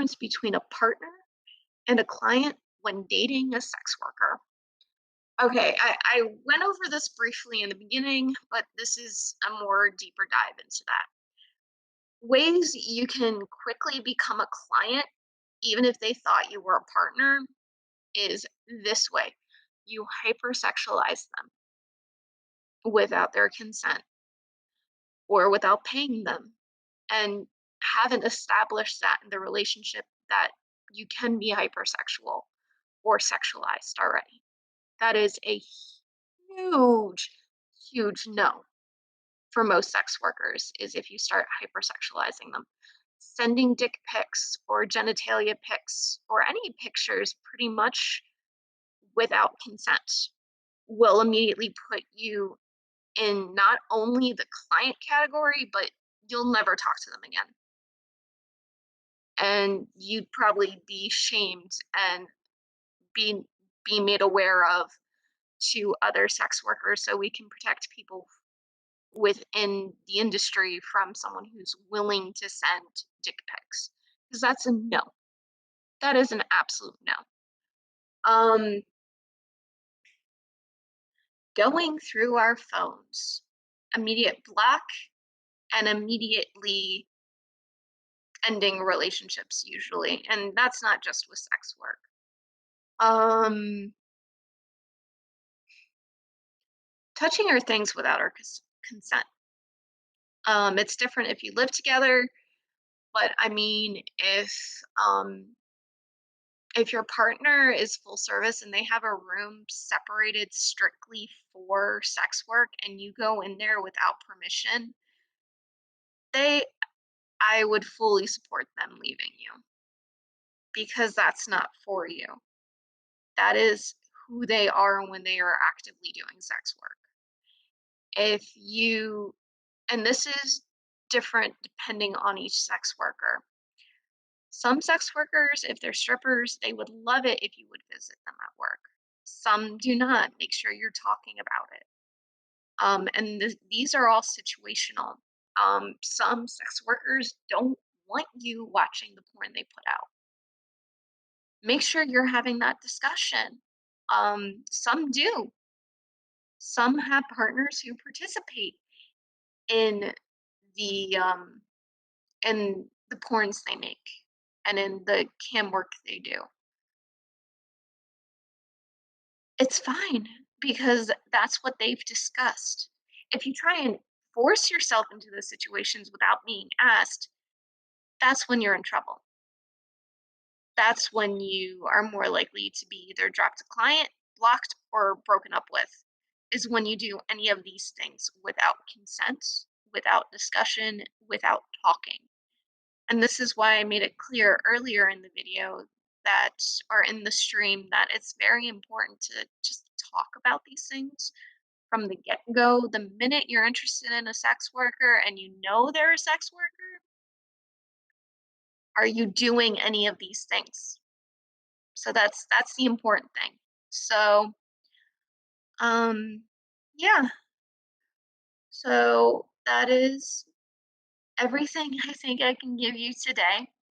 difference between a partner and a client when dating a sex worker. Okay, I went over this briefly in the beginning, but this is a more deeper dive into that. Ways you can quickly become a client, even if they thought you were a partner, is this way. You hypersexualize them without their consent or without paying them, and haven't established that in the relationship that you can be hypersexual or sexualized already. That is a huge, huge no for most sex workers is if you start hypersexualizing them. Sending dick pics or genitalia pics or any pictures pretty much without consent will immediately put you in not only the client category, but you'll never talk to them again. And you'd probably be shamed and be be made aware of to other sex workers so we can protect people within the industry from someone who's willing to send dick pics, because that's a no. That is an absolute no. Um, Going through our phones, immediate block and immediately ending relationships usually, and that's not just with sex work. Um, Touching our things without our consent. It's different if you live together, but I mean, if your partner is full service and they have a room separated strictly for sex work and you go in there without permission, they I would fully support them leaving you because that's not for you. That is who they are when they are actively doing sex work. If you and this is different depending on each sex worker. Some sex workers, if they're strippers, they would love it if you would visit them at work. Some do not. Make sure you're talking about it. And these are all situational. Some sex workers don't want you watching the porn they put out. Make sure you're having that discussion. Some do. Some have partners who participate in the um, in the porns they make and in the cam work they do. It's fine because that's what they've discussed. If you try and force yourself into those situations without being asked, that's when you're in trouble. That's when you are more likely to be either dropped a client, blocked, or broken up with, is when you do any of these things without consent, without discussion, without talking. And this is why I made it clear earlier in the video that, or in the stream, that it's very important to just talk about these things from the get go. The minute you're interested in a sex worker and you know they're a sex worker, are you doing any of these things? So that's the important thing. So, um, yeah. So that is everything I think I can give you today.